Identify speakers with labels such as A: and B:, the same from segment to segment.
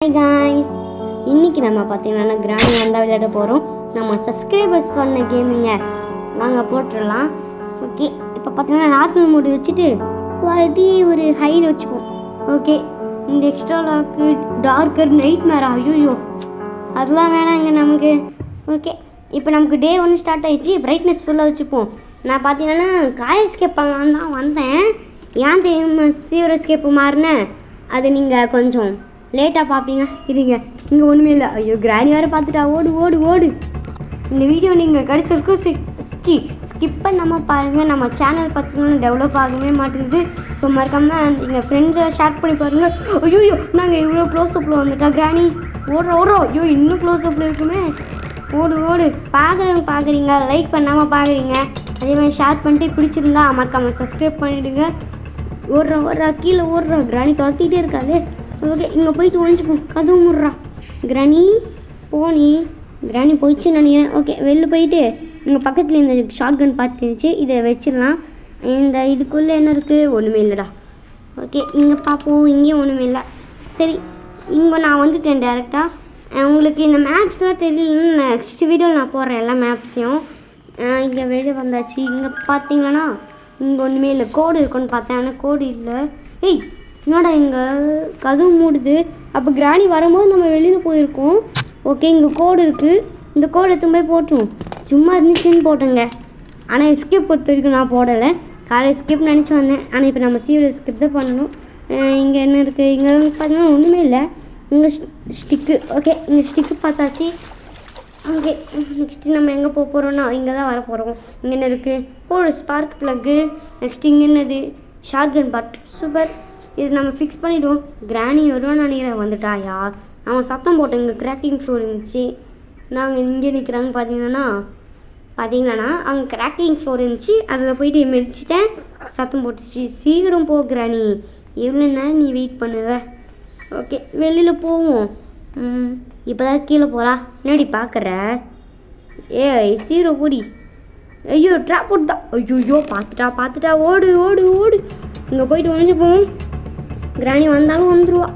A: Hi guys, இன்றைக்கி நம்ம பார்த்தீங்கன்னா கிராண்ட் வந்தால் விளையாட போகிறோம். நம்ம சப்ஸ்கிரைபர்ஸ் சொன்ன கேமிங்க நாங்கள் போட்டுடலாம். ஓகே, இப்போ பார்த்தீங்கன்னா நார்மல் மோடு வச்சுட்டு குவாலிட்டி ஒரு ஹையில் வச்சுப்போம். ஓகே, இந்த எக்ஸ்ட்ரா லாக்கு டார்க்கர் நைட் மேரா ஐயோ அதெல்லாம் வேணாங்க நமக்கு. ஓகே, இப்போ நமக்கு டே 1 ஸ்டார்ட் ஆகிடுச்சு. பிரைட்னஸ் ஃபுல்லாக வச்சுப்போம். நான் பார்த்தீங்கன்னா காய் எஸ்கேப் பண்ணலான்னு தான் வந்தேன். ஏன் தெரியுமா சீவர் எஸ்கேப்பு மாறினேன், அது நீங்கள் கொஞ்சம் லேட்டாக பார்ப்பீங்க. இருங்க, இங்கே ஒன்றுமே இல்லை. ஐயோ கிராணி வேறு பார்த்துட்டா. ஓடு ஓடு ஓடு. இந்த வீடியோ நீங்கள் கடைசி வரைக்கும் ஸ்கிப் பண்ணாமல் பாருங்கள். நம்ம சேனல் பார்த்தீங்கன்னா டெவலப் ஆகவே மாட்டேங்குது. ஸோ மறக்காமல் எங்கள் ஃப்ரெண்ட்ஸை ஷேர் பண்ணி பாருங்கள். ஐயோ நாங்கள் இவ்வளோ க்ளோஸ்அப்பில் வந்துட்டோம். கிராணி ஓடுறோம். ஐயோ இன்னும் க்ளோஸ்அப்பில் இருக்குமே. ஓடு ஓடு. பார்க்குறீங்க, லைக் பண்ணாமல் பார்க்குறீங்க. அதே மாதிரி ஷேர் பண்ணிட்டு பிடிச்சிருந்தா மறக்காமல் சப்ஸ்கிரைப் பண்ணிவிடுங்க. ஓடுறா கீழே ஓடுறா. கிராணி துரத்திக்கிட்டே இருக்காது. ஓகே, இங்கே போயிட்டு ஒழிஞ்சுப்போம். கதவு முடுறா. கிராணி கிராணி போயிடுச்சுன்னு நினைக்கிறேன். ஓகே, வெளில போயிட்டு இங்கே பக்கத்தில் இந்த ஷார்ட் கன் பார்த்து இருந்துச்சு, இதை வச்சிடலாம். இந்த இதுக்குள்ளே என்ன இருக்குது? ஒன்றுமே இல்லைடா. ஓகே, இங்கே பார்ப்போம். இங்கேயும் ஒன்றுமே இல்லை. சரி, இங்கே நான் வந்துட்டேன் டேரெக்டாக. உங்களுக்கு இந்த மேப்ஸ்லாம் தெரியல, நெக்ஸ்ட் வீடியோவில் நான் போடுறேன் எல்லா மேப்ஸையும். இங்கே வெளியே வந்தாச்சு. இங்கே பார்த்தீங்கன்னா இங்கே ஒன்றுமே இல்லை. கோடு இருக்குன்னு பார்த்தேன், ஆனால் கோடு இல்லை. ஏய் என்னடா இங்கே கதவு மூடுது. அப்போ கிராணி வரும்போது நம்ம வெளியில் போயிருக்கோம். ஓகே, இங்கே கோடு இருக்குது. இந்த கோடு எடுத்து போய் போட்டுரும். சும்மா இருந்துச்சுன்னு போட்டேங்க. ஆனால் எஸ்கேப் பொறுத்த வரைக்கும் நான் போடலை. காலை எஸ்கேப் நினச்சி வந்தேன். ஆனால் இப்போ நம்ம சீவர் எஸ்கேப் தான் பண்ணணும். இங்கே என்ன இருக்குது? இங்கே பார்த்தீங்கன்னா ஒன்றுமே இல்லை. இங்கே ஸ்டிக்கு. ஓகே, இங்கே ஸ்டிக்கு பார்த்தாச்சு. ஓகே, நெக்ஸ்ட்டு நம்ம எங்கே போக போகிறோன்னா இங்கே தான் வர போகிறோம். இங்கே என்ன இருக்குது? ஒரு ஸ்பார்க் ப்ளக்கு. நெக்ஸ்ட்டு இங்கே என்னது? ஷார்ட் கன் பாட். சூப்பர், இது நம்ம ஃபிக்ஸ் பண்ணிவிடுவோம். கிராணி வருவான்னு நினைக்கிறேன். வந்துட்டா யார்? அவன் சத்தம் போட்டோம். இங்கே கிராக்கிங் ஃப்ளோர் இருந்துச்சு. நாங்கள் இங்கே நிற்கிறாங்க பார்த்தீங்கன்னா அங்கே கிராக்கிங் ஃப்ளோர் இருந்துச்சு. அதில் போயிட்டு மெடிச்சிட்டேன். சத்தம் போட்டுச்சு. சீக்கிரம் போ கிராணி, எவ்வளோ நேரம் நீ வெயிட் பண்ணுவ? ஓகே, வெளியில் போவோம். இப்போ தான் கீழே போகிறா. என்னடி பார்க்குற? ஏய் சீக்கிரம் போடி. ஐயோ ட்ராப் போட்டு தான். ஐயோ பார்த்துட்டா. ஓடு ஓடு ஓடு. இங்கே போயிட்டு ஒழிஞ்சு போவோம். கிராணி வந்தாலும் வந்துடுவா.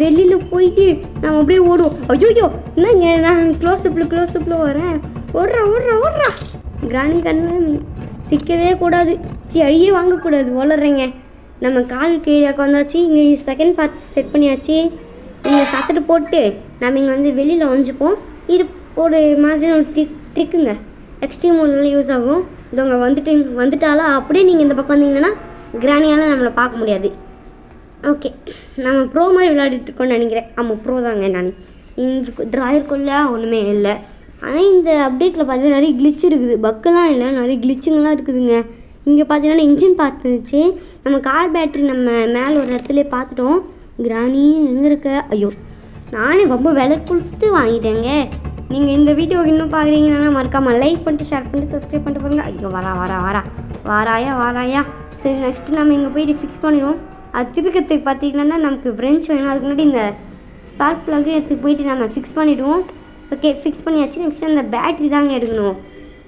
A: வெளியில் போயிட்டு நம்ம அப்படியே ஓடுவோம். ஐயோ என்னங்க, நான் க்ளோஸ்அப்பில் வரேன். ஓடுறா. கிராணி கண்ணு சிக்கவே கூடாது. அழியே வாங்கக்கூடாது. வளர்றேங்க. நம்ம கால் கீழே வந்தாச்சு. இங்கே செகண்ட் பார்ட் செட் பண்ணியாச்சு. இங்கே சத்துட்டு போட்டு நம்ம இங்கே வந்து வெளியில் ஒழிஞ்சுப்போம். இது ஒரு மாதிரி ஒரு ட்ரிக்குங்க. எக்ஸ்ட்ரீம் மோட்லாம் யூஸ் ஆகும். இதவங்க வந்துட்டாலும் அப்படியே நீங்கள் இந்த பக்கம் வந்தீங்கன்னா கிராணியால் நம்மளை பார்க்க முடியாது. ஓகே, நம்ம ப்ரோ மாதிரி விளையாடிட்டுருக்கோன்னு நினைக்கிறேன். ஆமாம், ப்ரோ தாங்க நான். இந்த ட்ராயருக்குள்ளே ஒன்றுமே இல்லை. ஆனால் இந்த அப்டேட்டில் பார்த்தீங்கன்னா நிறைய கிளிச் இருக்குது. பக்கெல்லாம் இல்லை, நிறைய கிளிச்சுங்கெல்லாம் இருக்குதுங்க. இங்கே பார்த்தீங்கன்னா இன்ஜின் பார்ட் இருந்துச்சு. நம்ம கார் பேட்ரி நம்ம மேலே ஒரு இடத்துல பார்த்துட்டோம். கிராணி எங்கே இருக்க? ஐயோ நானே ரொம்ப விலை கொடுத்து வாங்கிட்டேங்க. நீங்கள் இந்த வீடியோவுக்கு இன்னும் பார்க்குறீங்கன்னா மறக்காமல் லைக் பண்ணிட்டு ஷேர் பண்ணிட்டு சப்ஸ்கிரைப் பண்ணிட்டு பாருங்கள். ஐயோ வாராயா. சரி, நெக்ஸ்ட்டு நம்ம இங்கே போயிட்டு ஃபிக்ஸ் பண்ணிடுவோம். அது திருக்கிறதுக்கு பார்த்தீங்கன்னா நமக்கு ஃப்ரெஞ்ச் வேணும். அதுக்கு முன்னாடி இந்த ஸ்பார்க் ப்ளக்கு எடுத்துக்கு போயிட்டு நம்ம ஃபிக்ஸ் பண்ணிவிடுவோம். ஓகே, ஃபிக்ஸ் பண்ணியாச்சு. நெக்ஸ்ட் அந்த பேட்ரி தாங்க எடுக்கணும்.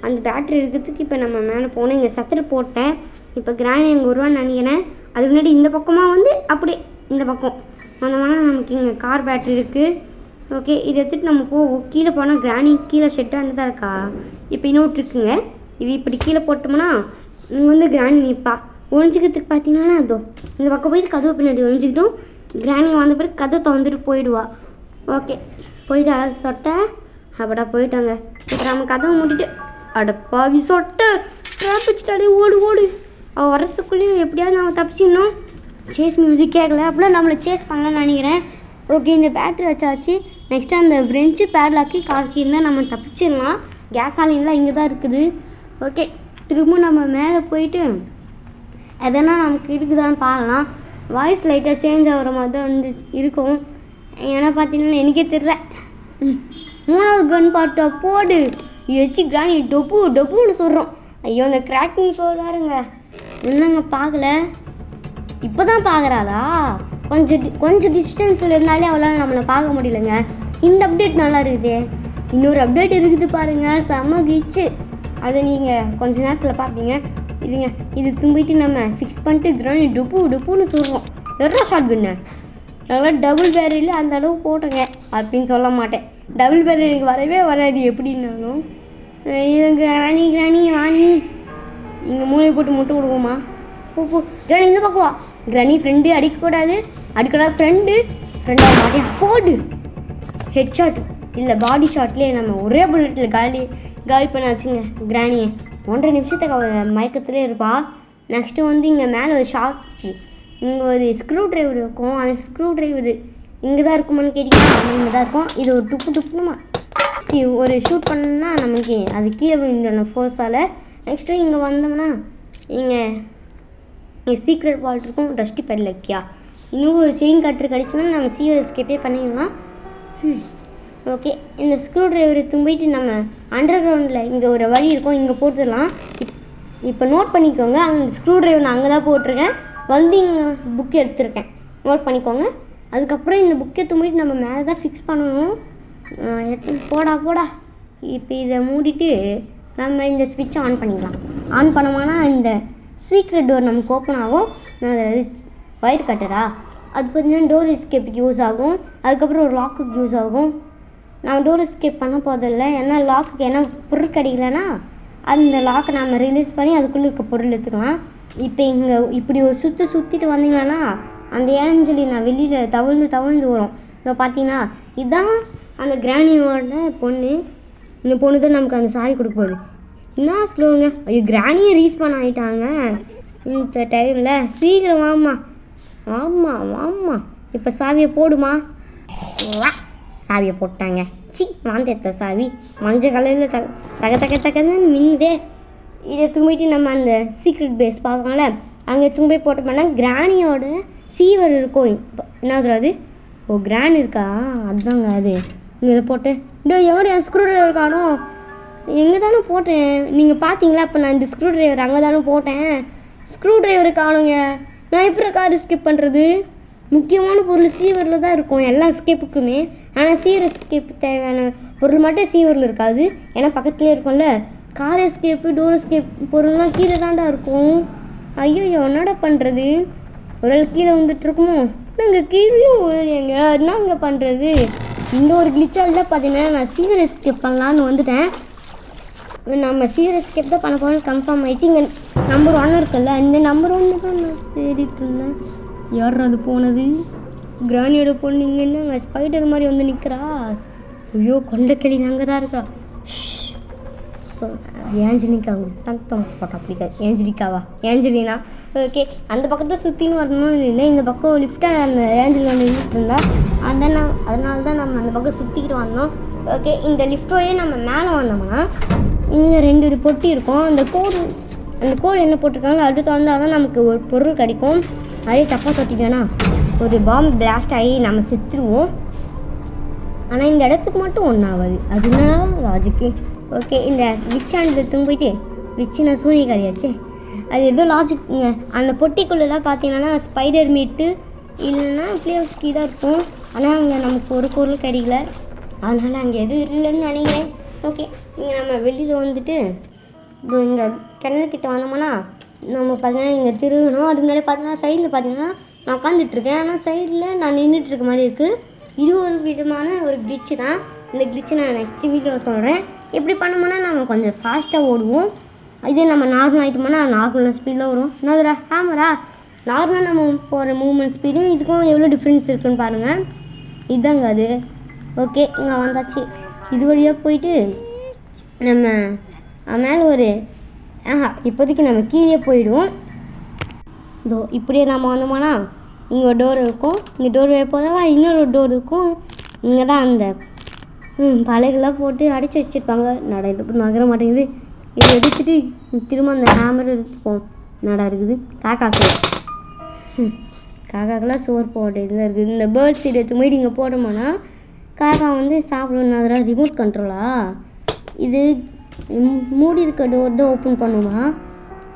A: அந்த பேட்ரி எடுக்கிறதுக்கு இப்போ நம்ம மேலே போனோம். இங்கே சத்துட்டு போட்டேன். இப்போ கிராணி எங்கள் வருவான்னு நினைக்கிறேன். அதுக்கு முன்னாடி இந்த பக்கமாக வந்து அப்படியே இந்த பக்கம் வந்தோம்னா நமக்கு இங்கே கார் பேட்ரி இருக்குது. ஓகே, இதை எடுத்துகிட்டு நம்ம போவோம். கீழே போனால் கிராணி கீழே ஷெட்டாண்டு தான் இருக்கா. இப்போ இன்னொரு இருக்குங்க. இது இப்படி கீழே போட்டோம்னா இங்கே வந்து கிராணி நிற்பா. ஒழிஞ்சிக்கிறதுக்கு பார்த்தீங்கன்னா அதோ இந்த பக்கம் போயிட்டு கதவு பின்னாடி ஒழிஞ்சிக்கிட்டோம். கிராணி வந்த பிறகு கதவை திறந்துட்டு போயிடுவா. ஓகே, போயிட்டு அழகு சொட்டை அப்படா போயிட்டாங்க. இப்போ நம்ம கதவை மூடிட்டு அடப்பாவி சொட்டை தப்பிச்சிட்டாலே ஓடு. அவள் வர்றதுக்குள்ளேயும் எப்படியாவது நம்ம தப்பிச்சிடணும். சேஸ் மியூசிக் கேட்கல, அப்படிலாம் நம்மளை சேஸ் பண்ணலான்னு நினைக்கிறேன். ஓகே, இந்த பேட்ரி வச்சாச்சு. நெக்ஸ்ட்டு அந்த ஃப்ரெஞ்சு பேட்லாக்கி காக்கி இருந்தால் நம்ம தப்பிச்சிடலாம். கேஸ் ஆலின்லாம் இங்கே தான் இருக்குது. ஓகே, திரும்ப நம்ம மேலே போயிட்டு எதனா நமக்கு இருக்குதான்னு பார்க்கலாம். வாய்ஸ் லைட்டாக சேஞ்ச் ஆகிற மாதிரி தான் வந்து இருக்கும். ஏன்னா பார்த்தீங்கன்னா எனக்கே தெரியல. 3வது கன் பாட்டை போடு. வச்சு கிராணி டொப்புன்னு சொல்கிறோம். ஐயோ இந்த கிராக்கிங் சொல்கிறாருங்க. என்னங்க பார்க்கல, இப்போ தான் பார்க்குறாளா? கொஞ்சம் டிஸ்டன்ஸில் இருந்தாலே அவளால் நம்மளை பார்க்க முடியலங்க. இந்த அப்டேட் நல்லா இருக்குது. இன்னொரு அப்டேட் இருக்குது பாருங்கள், செம்ம கிச்சு. அதை நீங்கள் கொஞ்ச நேரத்தில் பார்ப்பீங்க. இது திரும்பிட்டு நம்ம ஃபிக்ஸ் பண்ணிட்டு கிராணி டொப்புன்னு சொல்கிறோம். எவ்வளோ ஷார்ட் கன்னு அதனால் டபுள் பேரியரில் அந்த அளவு போட்டேங்க அப்படின்னு சொல்ல மாட்டேன். டபுள் பேரியர் எனக்கு வரவே வராது எப்படின்னாலும். இது கிராணி வாணி இங்கே மூளை போட்டு முட்டை கொடுக்குமா? போ கிராணி இந்த பக்கம் வா. கிராணி ஃப்ரெண்டு அடிக்கக்கூடாது ஃப்ரெண்டாக மாட்டேன் போடு. ஹெட் ஷாட் இல்லை பாடி ஷாட்லேயே நம்ம ஒரே புல்லட்டில் காலி பண்ண வச்சுங்க கிராணியை. 1.5 நிமிஷத்துக்கு மயக்கத்துலேயே இருப்பா. நெக்ஸ்ட்டு வந்து இங்கே மேலே ஒரு ஷார்ட்ச்சு, இங்கே ஒரு ஸ்க்ரூ ட்ரைவர் இருக்கும். அந்த ஸ்க்ரூ ட்ரைவர் இங்கே தான் இருக்குமான்னு கேட்டிங்கன்னா இங்கே தான் இருக்கும். இது ஒரு துப்புமா ஒரு ஷூட் பண்ணோம்னா நமக்கு அது கீழே விழுந்துடும் ஃபோர்ஸால். நெக்ஸ்ட்டு இங்கே வந்தோம்னா இங்கே சீக்ரெட் வால்ட் இருக்கும். டஸ்டி பேட் லக்கியா இன்னும் ஒரு செயின் கட்டர் கிடச்சுன்னா நம்ம எஸ்கேப்பே பண்ணிடலாம். ஓகே, இந்த ஸ்க்ரூ ட்ரைவர் போயிட்டு நம்ம அண்டர் கிரவுண்டில் இங்கே ஒரு வழி இருக்கும், இங்கே போட்டுடலாம். இப்போ நோட் பண்ணிக்கோங்க, அந்த ஸ்க்ரூ ட்ரைவர் நான் அங்கே தான் போட்டிருக்கேன். வந்து இங்கே புக்கு எடுத்துருக்கேன், நோட் பண்ணிக்கோங்க. அதுக்கப்புறம் இந்த புக்கை போயிட்டு நம்ம மேலே தான் ஃபிக்ஸ் பண்ணணும். போடா இப்போ இதை மூடிட்டு நம்ம இந்த ஸ்விட்சை ஆன் பண்ணிக்கலாம். ஆன் பண்ணோம்னா இந்த சீக்ரெட் டோர் நமக்கு ஓப்பன் ஆகும். வயர் கட்டரா அது பார்த்தீங்கன்னா டோர் எஸ்கேப்புக்கு யூஸ் ஆகும். அதுக்கப்புறம் ஒரு லாக்குக்கு யூஸ் ஆகும். நான் டோர் எஸ்கேப் பண்ண போதில்லை, ஏன்னா லாக்குக்கு என்ன பொருள் கிடைக்கலன்னா அந்த லாக்கை நம்ம ரிலீஸ் பண்ணி அதுக்குள்ளே இருக்க பொருள் எடுத்துக்கலாம். இப்போ இங்கே இப்படி ஒரு சுற்றிட்டு வந்தீங்கன்னா அந்த ஏஞ்சலி நான் வெளியில் தவழ்ந்து வரும். இப்போ பார்த்தீங்கன்னா இதுதான் அந்த கிராணியோட பொண்ணு. இந்த பொண்ணு தான் நமக்கு அந்த சாரி கொடுக்க போகுது. என்ன ஸ்லோங்க, ஐயோ கிராணியை ரீஸ்பான் ஆகிட்டாங்க இந்த டைமில். சீக்கிரம் வாம்மா இப்போ சாவியை போடுமா. சாவியை போட்டாங்க. வாந்தேத்த சாவி மஞ்சள் கலரில் தகன்னு மின்னுதே. இதை தூங்கிட்டு நம்ம அந்த சீக்ரெட் பேஸ் பார்க்கலாம்ல, அங்கே தூங்கி போட்டோம்னா கிராணியோட சீவர் இருக்கும். என்னது அது? ஓ கிராண்ட் இருக்கா, அதுதாங்க அது. இங்கே போட்டு எங்கேயா ஸ்க்ரூ ட்ரைவர் காணும்? எங்கே தானே போட்டேன், நீங்கள் பார்த்தீங்களா? இப்போ நான் இந்த ஸ்க்ரூ ட்ரைவர் அங்கே தானே போட்டேன். ஸ்க்ரூ ட்ரைவரு காணுங்க. நான் எப்படி கார் எஸ்கேப் பண்ணுறது? முக்கியமான பொருள் சீவரில் தான் இருக்கும் எல்லா எஸ்கேப்புக்குமே. ஆனால் சீவர் எஸ்கேப் தேவையான பொருள் மட்டும் சீவரில் இருக்காது, ஏன்னா பக்கத்துலேயே இருக்கும்ல. கார் எஸ்கேப்பு டோர் எஸ்கேப் பொருள்லாம் கீழே தாண்டா இருக்கும். ஐயோ என்னடா பண்ணுறது? ஒரு ஆள் கீழே வந்துட்டுருக்குமோ? நாங்கள் கீழேயும் எங்க என்னங்க பண்ணுறது? இந்த ஒரு கிளிச்சால் தான் பார்த்தீங்கன்னா நான் சீவர் எஸ்கேப் பண்ணலான்னு வந்துட்டேன். நம்ம சீவர் எஸ்கேப் தான் பண்ண போகிறோம் கன்ஃபார்ம் ஆகிடுச்சு. இங்கே நம்பர் 1 இருக்குல்ல, இந்த நம்பர் 1 தான் நான் தேடிட்டு இருந்தேன். யார் அது போனது? கிராணியோட பொண்ணு. இங்கே என்னங்க ஸ்பைடர் மாதிரி வந்து நிற்கிறா? ஐயோ கொண்டக்கிளி அங்கே தான் இருக்கா. ஏஞ்சலிக்காவு சத்தம் போட்டா பிடிக்காது. Angelina okay. அந்த பக்கத்தை சுற்றின்னு வரணும் இல்லை, இந்த பக்கம் லிஃப்டாக அந்த ஏஞ்சல் வந்து நின்றுட்டு இருந்தா அதனால தான் நம்ம அந்த பக்கம் சுற்றிக்கிட்டு வந்தோம். ஓகே, இந்த லிஃப்டோடையே நம்ம மேலே வந்தோம்னா இங்கே 2 பொட்டி இருக்கும். அந்த கோடு என்ன போட்டிருக்காங்களோ அடுத்து வந்தால் தான் நமக்கு ஒரு பொருள் கிடைக்கும். அதே தப்பாக தொட்டிட்டோன்னா ஒரு பாம்பு பிளாஸ்ட் ஆகி நம்ம செத்துருவோம். ஆனால் இந்த இடத்துக்கு மட்டும் ஒன்றாகாது, அது என்னன்னா லாஜிக்கு. ஓகே, இந்த விச் ஹேண்டில் தூங்கிட்டு விச்சுனா சூரியக்காரியாச்சு, அது ஏதோ லாஜிக்குங்க. அந்த பொட்டிக்குள்ளெல்லாம் பார்த்தீங்கன்னா ஸ்பைடர் மீட்டு இல்லைன்னா பிளேஸ்கி தான் இருக்கும். ஆனால் அங்கே நமக்கு ஒரு பொருள் கிடைக்கல, அதனால் அங்கே எதுவும் இல்லைன்னு நினைக்கிறேன். ஓகே, இங்கே நம்ம வெளியில் வந்துட்டு இங்கே கிணறுக்கிட்ட வந்தோம்னா நம்ம பார்த்தீங்கன்னா இங்கே திருகணும். அதுக்கு முன்னாடி பார்த்தீங்கன்னா சைடில் பார்த்தீங்கன்னா நான் உட்காந்துட்ருக்கேன், ஆனால் சைடில் நான் நின்றுட்டுருக்க மாதிரி இருக்குது. இது ஒரு விதமான ஒரு கிளிச்சு தான். இந்த கிளிச்சு நான் நெக்ஸ்ட் வீடியோவில் சொல்கிறேன். எப்படி பண்ணோம்னா நம்ம கொஞ்சம் ஃபாஸ்ட்டாக ஓடுவோம். இதே நம்ம நார்மல் ஆகிட்டோம்னா நார்மலாக ஸ்பீடில் வரும். என்னதுடா கேமரா? நார்மலாக நம்ம போகிற மூவ்மெண்ட் ஸ்பீடும் இதுக்கும் எவ்வளோ டிஃப்ரென்ஸ் இருக்குதுன்னு பாருங்கள். இதுதாங்க அது. ஓகே, இங்கே வந்தாச்சு. இது வழியாக போயிட்டு நம்ம மேலே ஒரு இப்போதைக்கு நம்ம கீழே போயிடுவோம். இதோ இப்படியே நம்ம வந்தோம்னா இங்கே ஒரு டோர் இருக்கும். இங்கே டோர் போதா இன்னொரு டோர் இருக்கும். இங்கே தான் அந்த பழையெல்லாம் போட்டு அடைச்சி வச்சுருப்பாங்க. நகர மாட்டேங்குது. இதை எடுத்துகிட்டு திரும்ப அந்த ஹேமர் எடுத்துப்போம். இருக்குது காக்கா சோறு. காக்காக்கெல்லாம் சோறு போட்டு இதில் இருக்குது. இந்த பேர்ட்ஸ் இதை எடுத்து இங்கே போட்டோம்னா காக்கா வந்து சாப்பிடணும். அதெல்லாம் ரிமோட் கண்ட்ரோலா? இது மூடி இருக்க டோர் தான் ஓப்பன் பண்ணுமா?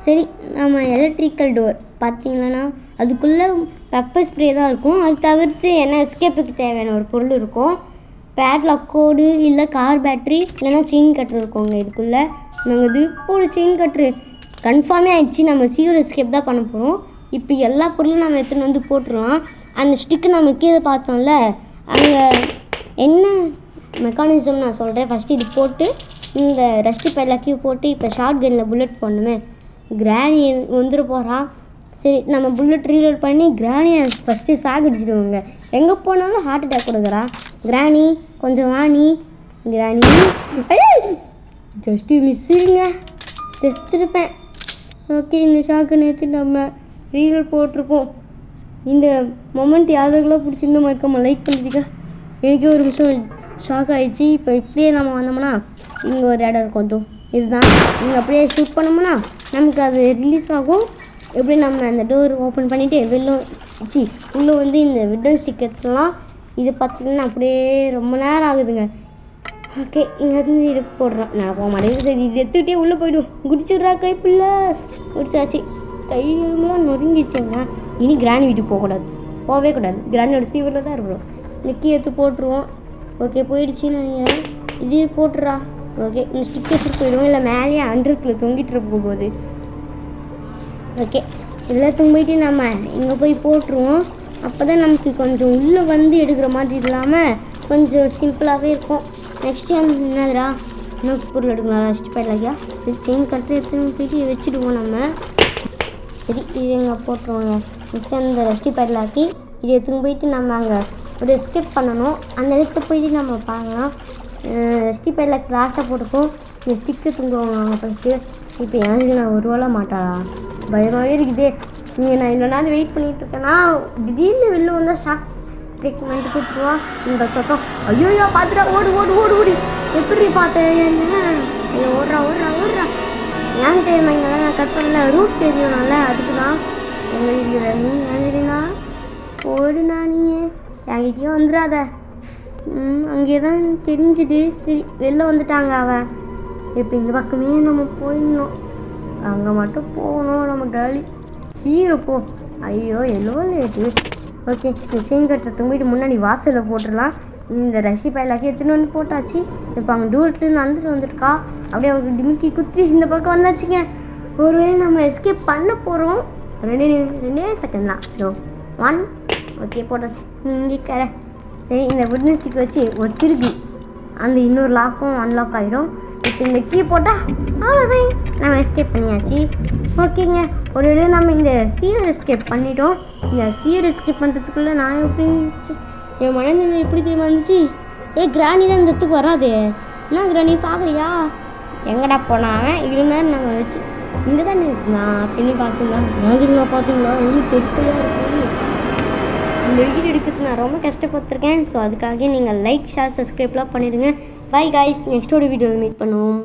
A: சரி, நம்ம எலக்ட்ரிக்கல் டோர் பார்த்தீங்கன்னா அதுக்குள்ளே பெப்பர் ஸ்ப்ரே தான் இருக்கும். அது தவிர்த்து என்ன எஸ்கேப்புக்கு தேவையான ஒரு பொருள் இருக்கும். பேட்லாக் கோடு இல்லை கார் பேட்ரி இல்லைன்னா செயின் கட்ரு இருக்கோங்க இதுக்குள்ளே. நாங்கள் இது ஒரு செயின் கட்ரு கன்ஃபார்மே ஆகிடுச்சு. நம்ம சீக்கிரம் எஸ்கேப் தான் பண்ண போகிறோம். இப்போ எல்லா பொருளும் நம்ம எடுத்துன்னு வந்து போட்டுருவோம். அந்த ஸ்டிக்கு நம்ம கீழே பார்த்தோம்ல, அங்கே என்ன மெக்கானிசம் நான் சொல்கிறேன். ஃபஸ்ட்டு இது போட்டு இந்த ரஷ்டி பேட்லாக்கையும் போட்டு இப்போ ஷார்ட் கன்னில் புல்லட் போடணுமே. கிராணி வந்துட போகிறா. சரி, நம்ம புல்லட் ரீலோட் பண்ணி கிராணியை ஃபஸ்ட்டு சாகடிச்சிடுவோங்க. எங்கே போனாலும் ஹார்ட் அட்டாக் கொடுக்குறா. கிராணி கொஞ்சம் வாணி. கிராணி ஜஸ்ட்டு மிஸ்ஸுங்க, செத்துருப்பேன். ஓகே, இந்த ஷாக்கை நேற்று நம்ம ரீலோட் போட்டிருப்போம். இந்த மொமெண்ட் யாருக்கெல்லாம் பிடிச்சிருந்தோ மறக்காம லைக் பண்ணிடுங்க. எனக்கே ஒரு நிமிஷம் ஷாக் ஆகிடுச்சு. இப்போ இப்படியே நம்ம வந்தோம்னா இங்கே ஒரு இடம் இருக்கும், இதுதான். இங்கே அப்படியே ஷூட் பண்ணோம்னா நமக்கு அது ரிலீஸ் ஆகும். எப்படி நம்ம அந்த டோர் ஓப்பன் பண்ணிவிட்டு உள்ளே வந்து இந்த விட்டன் ஸ்டிக்கர்ஸ்லாம் இது பார்த்திங்கன்னா அப்படியே ரொம்ப நேரம் ஆகுதுங்க. ஓகே, இங்கேருந்து இது போடுறோம். நான் போக மாட்டேங்குது. சரி, இது எடுத்துக்கிட்டே உள்ளே போய்டும். குடிச்சிடுறா கைப்பில்ல. குடிச்சாச்சு. கையெல்லாம் நொறுங்கிச்சுங்க. இனி கிராணி வீட்டுக்கு போகவே கூடாது. கிராணியோட சீவரில் தான் இருக்கிறோம். நெக்கி எடுத்து போட்டுருவோம். ஓகே, போயிடுச்சுன்னு நினைக்கிறேன். இது போட்டுறா. ஓகே, இந்த ஸ்டிக்கர்ஸ் போயிடுவோம். இல்லை மேலேயே அண்டர்க்கில் தொங்கிட்டு போகும்போது. ஓகே, எல்லாத்துக்கும் போயிட்டு நம்ம இங்கே போய் போட்டுருவோம். அப்போ தான் நமக்கு கொஞ்சம் உள்ளே வந்து எடுக்கிற மாதிரி இல்லாமல் கொஞ்சம் சிம்பிளாகவே இருக்கும். நெக்ஸ்ட் என்னதுடா, இன்னும் பொருள் எடுக்கலாம். ரஷ்டி பேட்லாக்கியா? சரி, செயின் கட்டு எடுத்துன்னு போயிட்டு வச்சுடுவோம் நம்ம. சரி, இது எங்கே போட்டுருவோங்க. நெக்ஸ்ட் அந்த ரஷ்டி பேட்லாக்கி இது எடுத்துன்னு போயிட்டு நம்ம அங்கே ஒரு எஸ்கேப் பண்ணணும். அந்த இடத்துல போயிட்டு நம்ம பார்க்கலாம். ரஷ்டி பேட்லாக் லாஸ்ட்டாக போட்டுப்போம். இந்த ஸ்டிக்கு தூங்குவாங்க ஃபஸ்ட்டு. இப்போ எனக்கு நான் ஒரு வேளை மாட்டாளா, பயமாகவே இருக்குதே. நீங்கள் நான் இவ்வளோ நாள் வெயிட் பண்ணிகிட்ருக்கேன்னா திடீர்னு வெளில வந்தால் ஷாக் ட்ரீட்மெண்ட்டு கொடுத்துருவா. இந்த சத்தம் ஐயோயா பார்த்துட்டா. ஓடு ஓடு ஓடு ஓடி. எப்படி பார்த்தேன் என்ன? ஐயோ, ஓடுறா ஓடுறா ஓடுறா. ஏன் தெரியுமா இங்கெல்லாம் நான் கட் பண்ணல, ரூட் தெரியணும்ல, அதுக்கு தான். எங்கே இருக்கிற நீ? ஏந்திரினா ஓடுனா நீ என்கிட்டயும் வந்துடாத. அங்கே தான் தெரிஞ்சுது. சரி, வெளில வந்துட்டாங்க அவன். இப்போ இந்த பக்கமே நம்ம போயிடணும். அங்கே மட்டும் போகணும் நம்ம காலி. சீரப்போ. ஐயோ, எல்லோ லேட்டு. ஓகே, செயின் கட்டை தூங்கிட்டு முன்னாடி வாசலில் போட்டுடலாம். இந்த ரஷ்டி பேட்லாக்கி எடுத்துன்னு வந்து போட்டாச்சு. இப்போ அங்கே டூர்லேருந்து வந்துட்டு வந்துருக்கா. அப்படியே ஒரு டிமிக்கி குத்தி இந்த பக்கம் வந்தாச்சுங்க. ஒருவேளை நம்ம எஸ்கேப் பண்ண போகிறோம். ரெண்டே செகண்ட் தான். 1. ஓகே, போட்டாச்சு. இங்கே கடை. சரி, இந்த விட்னஸ் ஸ்டிக் வச்சு ஒரு திருப்பி அந்த இன்னொரு லாக்கும் அன்லாக் ஆகிடும். இப்போ இந்த கீ போட்டால் அவ்வளோதான், நம்ம எஸ்கேப் பண்ணியாச்சு. ஓகேங்க, ஒரு வேளை நம்ம இந்த சீரியல் எஸ்கேப் பண்ணிட்டோம். இந்த சீரியல் எஸ்கேப் பண்ணுறதுக்குள்ளே நான் எப்படி இருந்துச்சு, என் மனநிலை எப்படி தெரியுமா இருந்துச்சு. கிராணி தான் இந்த இடத்துக்கு வராது. என்ன கிராணி பார்க்குறியா? எங்கடா போனான் இருந்தாலும் நம்ம வச்சு இங்கே தானே நான் அப்படின்னு பார்த்தீங்களா எவ்வளோ தெரியலையா இருக்கு. இந்த வீடியோ எடுக்கிறதுக்கு நான் ரொம்ப கஷ்டப்பட்டுருக்கேன். ஸோ அதுக்காக நீங்கள் லைக், ஷேர், சப்ஸ்கிரைப்லாம் பண்ணிடுங்க. பை காய்ஸ், நெக்ஸ்ட்டோட வீடியோவில் மீட் பண்ணுவோம்.